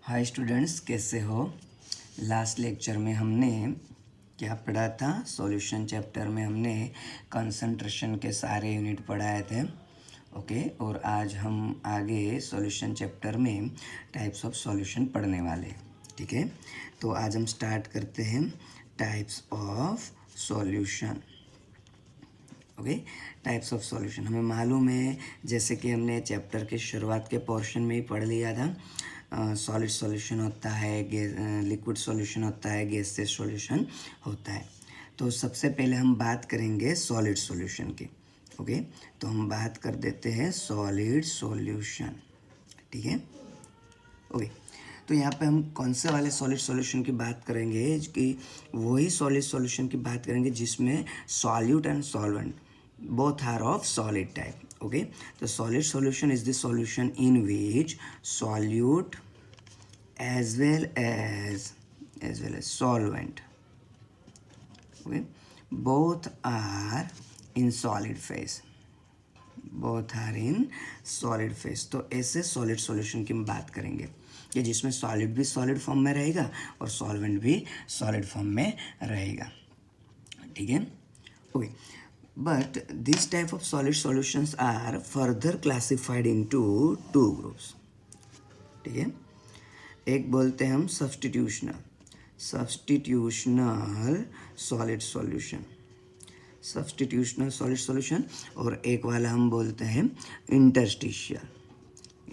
Hi students, कैसे हो। Last lecture में हमने क्या पढ़ा था? सॉल्यूशन चैप्टर में हमने कंसंट्रेशन के सारे यूनिट पढ़ाए थे। ओके, और आज हम आगे सॉल्यूशन चैप्टर में टाइप्स ऑफ सॉल्यूशन पढ़ने वाले हैं। ठीक है, तो आज हम स्टार्ट करते हैं types of solution. Okay, types of solution हमें मालूम है, जैसे कि हमने चैप्टर के शुरुआत के पोर्शन में ही पढ़ लिया था। सॉलिड सॉल्यूशन होता है, लिक्विड सॉल्यूशन होता है, गैसियस सॉल्यूशन होता है। तो सबसे पहले हम बात करेंगे सॉलिड सॉल्यूशन की। ओके, तो हम बात कर देते हैं सॉलिड सॉल्यूशन। ठीक है, ओके। तो यहाँ पे हम कौन से वाले सॉलिड सॉल्यूशन की बात करेंगे कि वही सॉलिड सॉल्यूशन की बात करेंगे जिसमें solute and solvent both are of solid type. Okay, the solid solution is the solution in which solute as well as solvent, okay, both are in solid phase. Both are in solid phase. तो ऐसे solid solution की हम बात करेंगे कि जिसमें solid भी solid form में रहेगा और सॉल्वेंट भी सॉलिड फॉर्म में रहेगा। ठीक है, okay. But this type of solid solutions are further classified into two groups. ठीक है, एक बोलते हैं हम सब्स्टिट्यूशनल सॉलिड सॉल्यूशन, सब्स्टिट्यूशनल सॉलिड सॉल्यूशन, और एक वाला हम बोलते हैं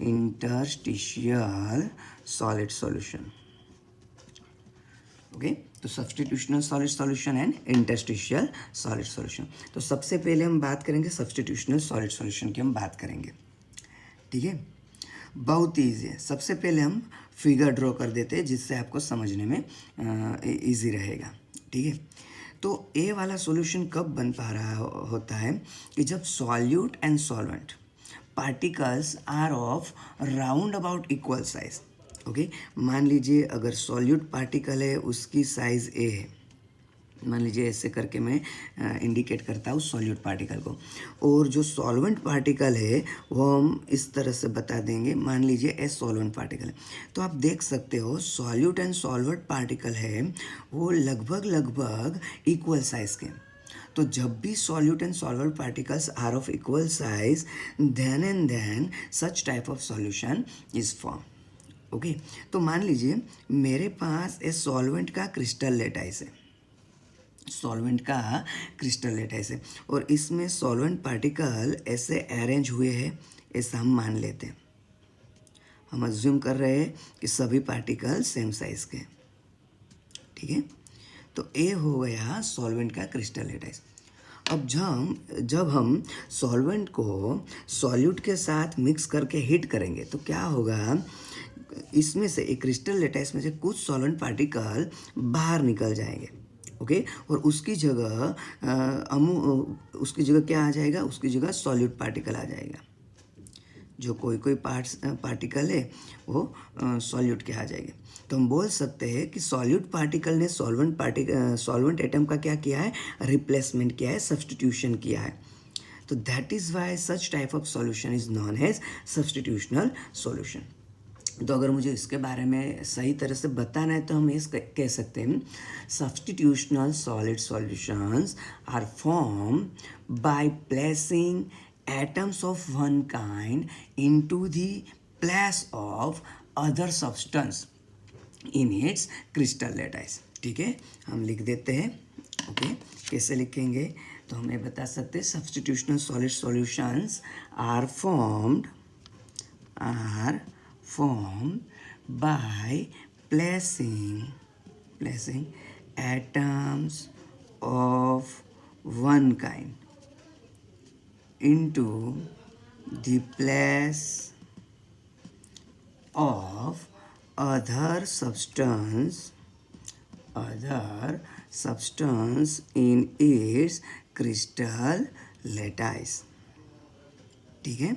इंटरस्टिशियल सॉलिड सॉल्यूशन। ओके, तो substitutional solid solution and interstitial solid solution. तो सबसे पहले हम बात करेंगे सब्स्टिट्यूशनल सॉलिड सॉल्यूशन की हम बात करेंगे। ठीक है, बहुत ईजी है। सबसे पहले हम फिगर ड्रॉ कर देते हैं जिससे आपको समझने में ईजी रहेगा। ठीक है, तो ए वाला सॉल्यूशन कब बन पा रहा होता है कि जब solute and solvent particles are of round about equal size. Okay, मान लीजिए अगर सॉल्यूट पार्टिकल है उसकी साइज़ ए है, मान लीजिए ऐसे करके मैं इंडिकेट करता हूँ सॉल्यूट पार्टिकल को, और जो सॉल्वेंट पार्टिकल है वो हम इस तरह से बता देंगे, मान लीजिए एस सॉल्वेंट पार्टिकल है। तो आप देख सकते हो सॉल्यूट एंड सॉल्वेंट पार्टिकल है वो लगभग इक्वल साइज़ के। तो जब भी solute and solvent particles are of equal size, then such type of solution is form. Okay, तो मान लीजिए मेरे पास ए सॉल्वेंट का क्रिस्टल लेटाइस है, और इसमें सॉल्वेंट पार्टिकल ऐसे अरेंज हुए हैं, ऐसा हम मान लेते हैं। हम अज्यूम कर रहे हैं कि सभी पार्टिकल सेम साइज के। ठीक है, तो ए हो गया सॉल्वेंट का क्रिस्टल लेटाइस। अब जब हम सॉल्वेंट को सॉल्यूट के साथ मिक्स करके हीट करेंगे तो क्या होगा, इसमें से एक क्रिस्टल लेटाइस में से कुछ सॉल्वेंट पार्टिकल बाहर निकल जाएंगे। ओके, और उसकी जगह क्या आ जाएगा, उसकी जगह सॉल्यूट पार्टिकल आ जाएगा। जो कोई पार्टिकल है वो सॉल्यूट के आ जाएंगे। तो हम बोल सकते हैं कि सॉल्यूट पार्टिकल ने सॉल्वेंट एटम का क्या किया है, रिप्लेसमेंट किया है, सब्स्टिट्यूशन किया है। तो that is why such type of solution is known as substitutional solution. तो अगर मुझे इसके बारे में सही तरह से बताना है तो हम ये कह सकते हैं, substitutional solid solutions are form by placing atoms of one kind into the place of other substance in its crystal lattice। ठीक है, हम लिख देते हैं। ओके, कैसे लिखेंगे, तो हम ये बता सकते हैं substitutional solid solutions are formed by placing atoms of one kind into the place of other substance in its crystal lattice। ठीक है,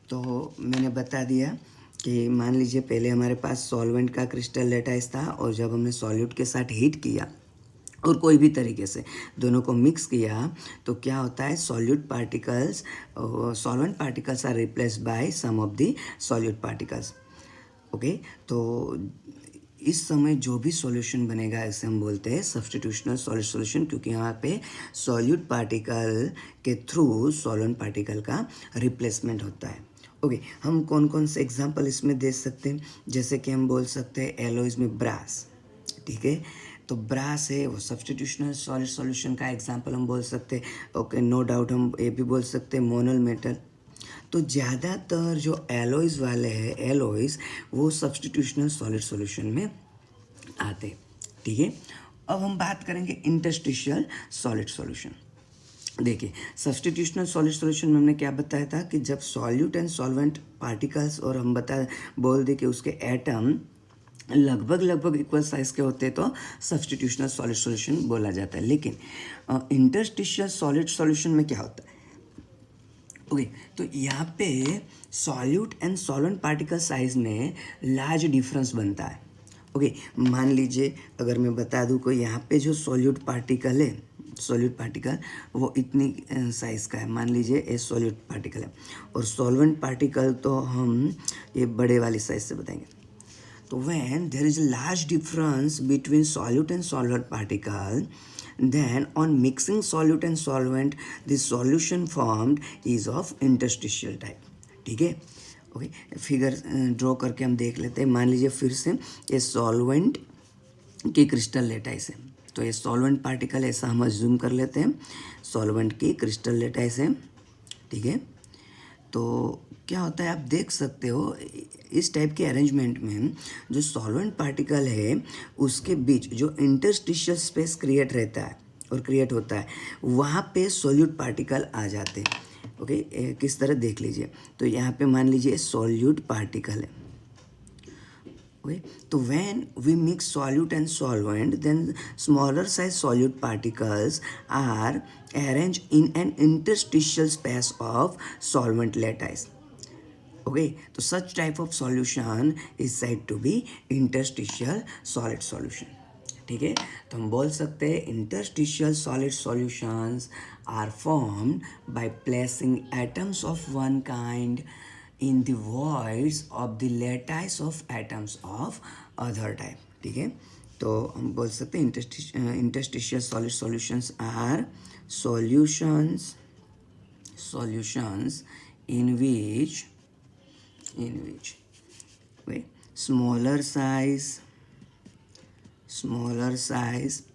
तो मैंने बता दिया कि मान लीजिए पहले हमारे पास सॉल्वेंट का क्रिस्टल लेटाइस था, और जब हमने सॉल्यूट के साथ हीट किया और कोई भी तरीके से दोनों को मिक्स किया तो क्या होता है, solvent particles are replaced by some of the solute particles. Okay, तो इस समय जो भी सॉल्यूशन बनेगा इसे हम बोलते हैं सब्स्टिट्यूशनल सॉलिड सॉल्यूशन, क्योंकि यहाँ पे सॉल्यूट पार्टिकल के थ्रू सॉल्वेंट पार्टिकल का रिप्लेसमेंट होता है। ओके, हम कौन कौन से एग्जांपल इसमें दे सकते हैं, जैसे कि हम बोल सकते हैं एलॉयज में ब्रास, ठीक है, तो ब्रास है वो सब्स्टिट्यूशनल सॉलिड सॉल्यूशन का एग्जांपल हम बोल सकते हैं। ओके, नो डाउट हम ये भी बोल सकते हैं मोनल मेटल। तो ज़्यादातर जो एलॉयज़ वाले हैं एलॉयज़ वो सब्स्टिट्यूशनल सॉलिड सॉल्यूशन में आते, ठीक है। अब हम बात करेंगे इंटरस्टिशियल सॉलिड सॉल्यूशन। देखिए, सब्स्टिट्यूशनल सॉलिड सॉल्यूशन में हमने क्या बताया था कि जब सॉल्यूट एंड सॉल्वेंट पार्टिकल्स और हम बोल दे कि उसके एटम लगभग इक्वल साइज के होते हैं तो सब्स्टिट्यूशनल सॉलिड सॉल्यूशन बोला जाता है। लेकिन इंटरस्टिशियल सॉलिड सॉल्यूशन में क्या होता है? ओके, तो यहाँ पे solute and solvent particle size में लार्ज डिफरेंस बनता है। ओके, मान लीजिए अगर मैं बता दूँ को यहाँ पे जो सॉल्यूट पार्टिकल है, सॉल्यूट पार्टिकल वो इतनी साइज़ का है, मान लीजिए ये सॉल्यूट पार्टिकल है, और सॉल्वेंट पार्टिकल तो हम ये बड़े वाली साइज से बताएंगे। तो when there is a large difference between solute and solvent particle, then on mixing solute and solvent, the solution formed is of interstitial type, ठीक है। ओके, फिगर ड्रॉ करके हम देख लेते हैं। मान लीजिए फिर से ये सॉल्वेंट की क्रिस्टल लेटाइस है, तो ये सॉल्वेंट पार्टिकल ऐसा हम अज्यूम कर लेते हैं, सॉल्वेंट की क्रिस्टल लेटाइस है, ठीक है। तो क्या होता है आप देख सकते हो इस टाइप के अरेंजमेंट में जो सॉल्वेंट पार्टिकल है उसके बीच जो इंटरस्टिशियल स्पेस क्रिएट रहता है और क्रिएट होता है वहाँ पे सॉल्यूट पार्टिकल आ जाते हैं। ओके, किस तरह देख लीजिए, तो यहाँ पे मान लीजिए सॉल्यूट पार्टिकल है। ओके, तो when we mix solute and solvent, then smaller size solute particles are arranged in an interstitial space of solvent lattice. Okay, तो such type of solution is said to be interstitial solid solution, ठीक है। तो हम बोल सकते हैं interstitial solid solutions are formed by placing atoms of one kind in the voids of the lattice of atoms of other type, ठीक है। तो हम बोल सकते हैं interstitial solid solutions are solutions in which wait, smaller size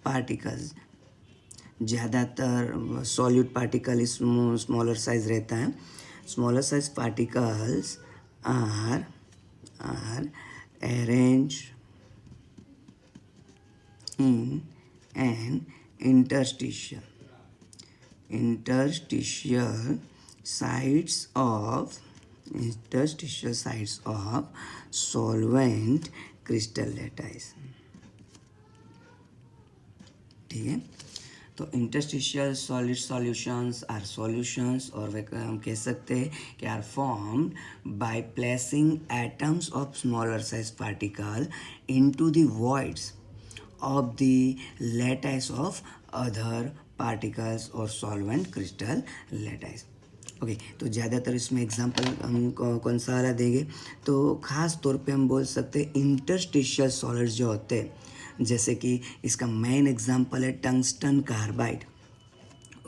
particles, ज़्यादातर solute particle इस smaller size रहता है, smaller size particles are arrange in an interstitial sites of solvent crystal lattice, ठीक है। तो interstitial solid solutions are solutions, और वे हम कह सकते हैं कि are formed by placing atoms of smaller size particle into the voids of the lattice of other particles और सॉल्वेंट क्रिस्टल लैटिस। ओके, तो ज़्यादातर इसमें एग्जांपल हम कौन सा वाला देंगे, तो ख़ास तौर पे हम बोल सकते हैं इंटरस्टिशियल सॉलिड्स जो होते हैं, जैसे कि इसका मेन एग्जांपल है टंगस्टन कार्बाइड।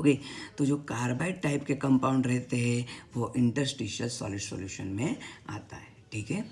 ओके, तो जो कार्बाइड टाइप के कंपाउंड रहते हैं वो इंटरस्टिशियल सॉलिड सॉल्यूशन में आता है, ठीक है।